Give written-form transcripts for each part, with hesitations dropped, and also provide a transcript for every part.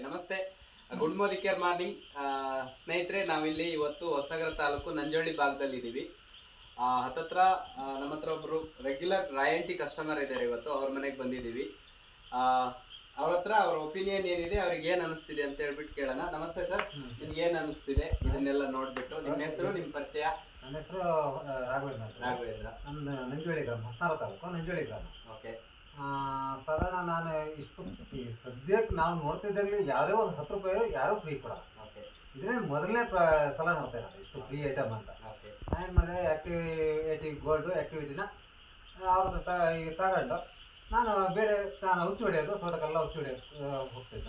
ನಮಸ್ತೆ. Good Modi care morning ಸ್ನೇಹಿತರೆ. ನಾವಿಲ್ಲಿ ಇವತ್ತು ಹೊಸನಗರ ತಾಲೂಕು ನಂಜೋಳಿ ಭಾಗದಲ್ಲಿ ಇದ್ದೀವಿ. ಹತ್ತತ್ರ ನಮ್ಮ ಹತ್ರ ಒಬ್ಬರು ರೆಗ್ಯುಲರ್ ರಾಯಲ್ಟಿ ಕಸ್ಟಮರ್ ಇದ್ದಾರೆ. ಇವತ್ತು ಅವ್ರ ಮನೆಗೆ ಬಂದಿದ್ದೀವಿ. ಅವ್ರ ಹತ್ರ ಅವ್ರ ಒಪಿನಿಯನ್ ಏನಿದೆ, ಅವ್ರಿಗೆ ಏನು ಅನಿಸ್ತಿದೆ ಅಂತ ಹೇಳ್ಬಿಟ್ಟು ಕೇಳೋಣ. ನಮಸ್ತೆ ಸರ್, ನಿಮ್ಗೆ ಏನು ಅನಿಸ್ತಿದೆ ಇದನ್ನೆಲ್ಲ ನೋಡ್ಬಿಟ್ಟು? ನಿಮ್ಮ ಹೆಸರು, ನಿಮ್ಮ ಪರಿಚಯ? ನನ್ನ ಹೆಸರು ರಾಘವೇಂದ್ರ. ನಮ್ದು ನಂಜೋಳಿ ಗ್ರಾಮ, ಹೊಸನಗರ ತಾಲೂಕು ನಂಜೋಳಿ ಗ್ರಾಮ. ಓಕೆ. ಸಾಧಾರಣ ನಾನು ಇಷ್ಟು ಸದ್ಯಕ್ಕೆ ನಾವು ನೋಡ್ತಿದ್ದಾಗಲಿ ಯಾವುದೇ ಒಂದು 10 ರೂಪಾಯಿ ಯಾರೂ ಫ್ರೀ ಕೊಡಲ್ಲ. ಓಕೆ. ಇದನ್ನೇ ಮೊದಲನೇ ಸಲ ನೋಡ್ತಾ ಇರೋದು ಇಷ್ಟು ಫ್ರೀ ಐಟಮ್ ಅಂತ. ಓಕೆ. ನಾನೇನು ಮಾಡಿದೆ, ಆ್ಯಕ್ಟಿವಿಟಿ ಗೋಲ್ಡು ಆ್ಯಕ್ಟಿವಿಟಿನ ಅವ್ರದ್ದು ತಗೊಂಡು ನಾನು ಔಷಧಿ ಹೊಡೆಯೋದು, ತೋಟಕ್ಕೆಲ್ಲ ಔಷಧಿ ಹೊಡೆಯೋದು ಹೋಗ್ತಿದ್ದ.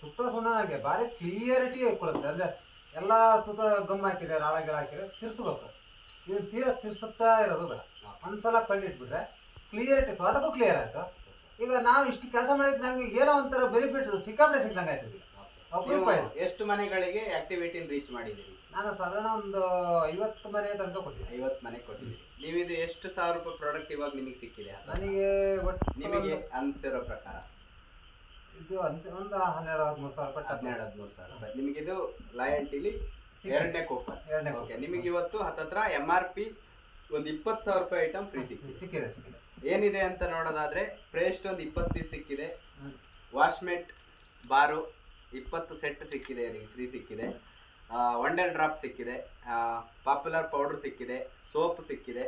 ತುತ್ತ ಸುಣ್ಣನಾಗೆ ಭಾರಿ ಕ್ಲಿಯರಿಟಿ ಕೊಡುತ್ತೆ. ಅಂದರೆ ಎಲ್ಲ ತುತ್ತ ಗಮ್ ಹಾಕಿದ್ರೆ, ರಾಳ ಗಿಳ ಹಾಕಿದ್ರೆ ತಿರ್ಸ್ಬೇಕು. ಇದು ತೀರಾ ತಿರ್ಸುತ್ತಾ ಇರೋದು ಬೇಡ. ಒಂದ್ಸಲ ಕಂಡಿಟ್ಬಿಟ್ರೆ ಕ್ಲಿಯರಿಟಿ, ತೋಟಕ್ಕೂ ಕ್ಲಿಯರ್ ಆಯ್ತು. ಈಗ ನಾವು ಇಷ್ಟು ಕೆಲಸ ಮಾಡಿದ್ರೆ ನಮ್ಗೆ ಏನೋ ಒಂಥರ ಬೆನಿಫಿಟ್ ಸಿಕ್ಕಾಪಟ್ಟೆ ಸಿಕ್ಕಂಗೆ ಆಯ್ತು. ಎಷ್ಟು ಮನೆಗಳಿಗೆ ಆಕ್ಟಿವಿಟಿ ರೀಚ್ ಮಾಡಿದ್ದೀರಿ? ನಾನು ಸಾಧಾರಣ ಒಂದು 50 ಮನೆ ತನಕ ಕೊಟ್ಟಿದ್ದೆ. 50 ಮನೆ ಕೊಟ್ಟಿದ್ದೀರಿ. ನೀವು ಇದು ಎಷ್ಟು ಸಾವಿರ ರೂಪಾಯಿ ಪ್ರಾಡಕ್ಟ್ ಇವಾಗ ನಿಮಗೆ ಸಿಕ್ಕಿದೆ? ನನಗೆ ನಿಮಗೆ ಅನಿಸ್ತಿರೋ ಪ್ರಕಾರ ಇದು ಒಂದು 12-13 ಸಾವಿರ ರೂಪಾಯಿ. 12-13 ಸಾವಿರ ರೂಪಾಯಿ ನಿಮಗೆ ಇದು ಲಾಯಲ್ಟಿಲಿ ಎರಡನೇ ಕೂಪನ್. ಓಕೆ. ನಿಮಗೆ ಇವತ್ತು ಹತ್ತತ್ರ MRP ಒಂದು 20,000 ರೂಪಾಯಿ ಐಟಮ್ ಫ್ರೀ ಸಿಕ್ಕಿದೆ. ಏನಿದೆ ಅಂತ ನೋಡೋದಾದ್ರೆ, ಪೇಸ್ಟ್ ಒಂದು 20 ಪೀಸ್ ಸಿಕ್ಕಿದೆ. ವಾಶ್ಮೇಟ್ ಬಾರು 20 ಸೆಟ್ ಸಿಕ್ಕಿದೆ, ಫ್ರೀ ಸಿಕ್ಕಿದೆ. ವಂಡರ್ ಡ್ರಾಪ್ ಸಿಕ್ಕಿದೆ. ಪಾಪ್ಯುಲರ್ ಪೌಡರ್ ಸಿಕ್ಕಿದೆ. ಸೋಪ್ ಸಿಕ್ಕಿದೆ.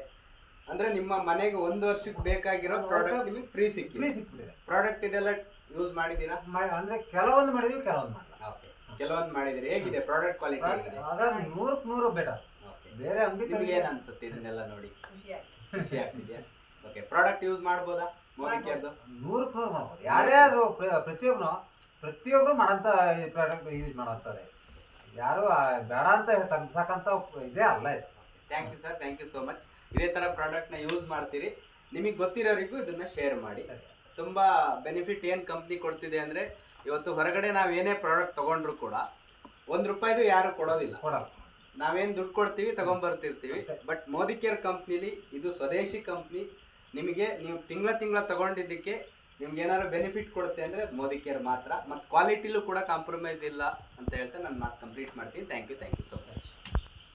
ಅಂದ್ರೆ ನಿಮ್ಮ ಮನೆಗೆ 1 ವರ್ಷಕ್ಕೆ ಬೇಕಾಗಿರೋ ಪ್ರಾಡಕ್ಟ್ ನಿಮಗೆ ಫ್ರೀ ಸಿಕ್ಕಿದೆ. ಪ್ರಾಡಕ್ಟ್ ಇದೆಲ್ಲ ಯೂಸ್ ಮಾಡಿದ್ದೀರಾ? ಅಂದ್ರೆ ಕೆಲವೊಂದು ಮಾಡಿದ್ವಿ, ಕೆಲವೊಂದು ಮಾಡಿಲ್ಲ. ಓಕೆ. ಕೆಲವೊಂದು ಮಾಡಿದಿರಿ. ಹೇಗಿದೆ ಪ್ರಾಡಕ್ಟ್ ಕ್ವಾಲಿಟಿ? ಹೇಗಿದೆ? 100% ಬೆಟರ್. ಬೇರೆ ಅಂಗಡಿ ನಿಮ್ಗೆ ಏನ್ ಅನ್ಸುತ್ತೆ ಇದನ್ನೆಲ್ಲ ನೋಡಿ? ಖುಷಿ ಆಗ್ತಿದ್ಯಾ? ಓಕೆ. ಪ್ರಾಡಕ್ಟ್ ಯೂಸ್ ಮಾಡ್ಬೋದಾ ಮೋದಿ ಕೇರ್ದು? 100% ಮಾಡ್ಬೋದು. ಯಾರ್ಯಾರು ಪ್ರತಿಯೊಬ್ರು ಮಾಡಂತ ಈ ಪ್ರಾಡಕ್ಟ್ ಯೂಸ್ ಮಾಡಂತಾರೆ. ಯಾರು ಬೇಡ ಅಂತ ತಗ್ಸಕ್ಕಂತ ಇದೇ ಅಲ್ಲ ಇದು. Thank you sir, thank you so much. ಇದೇ ತರ ಪ್ರಾಡಕ್ಟ್ ನ ಯೂಸ್ ಮಾಡ್ತೀರಿ. ನಿಮಗೆ ಗೊತ್ತಿರೋರಿಗೂ ಇದನ್ನ ಶೇರ್ ಮಾಡಿ. ತುಂಬಾ ಬೆನಿಫಿಟ್ ಏನ್ ಕಂಪ್ನಿ ಕೊಡ್ತಿದೆ ಅಂದ್ರೆ, ಇವತ್ತು ಹೊರಗಡೆ ನಾವ್ ಏನೇ ಪ್ರಾಡಕ್ಟ್ ತಗೊಂಡ್ರು ಕೂಡ ₹1 ಯಾರು ಕೊಡೋದಿಲ್ಲ. ನಾವೇನು ದುಡ್ಡು ಕೊಡ್ತೀವಿ, ತಗೊಂಡ್ಬರ್ತಿರ್ತೀವಿ. ಬಟ್ ಮೋದಿ ಕೇರ್ ಕಂಪ್ನಿಲಿ ಇದು ಸ್ವದೇಶಿ ಕಂಪ್ನಿ. ನಿಮಗೆ ನೀವು ತಿಂಗಳ ತಗೊಂಡಿದ್ದಕ್ಕೆ ನಿಮ್ಗೆ ಏನಾದ್ರು ಬೆನಿಫಿಟ್ ಕೊಡುತ್ತೆ ಅಂದ್ರೆ ಮೋದಿ ಕೇರ್ ಮಾತ್ರ. ಮತ್ತು ಕ್ವಾಲಿಟಿಲೂ ಕೂಡ ಕಾಂಪ್ರಮೈಸ್ ಇಲ್ಲ ಅಂತ ಹೇಳ್ತಾ ನನ್ನ ಮಾತು ಕಂಪ್ಲೀಟ್ ಮಾಡ್ತೀನಿ. Thank you so much.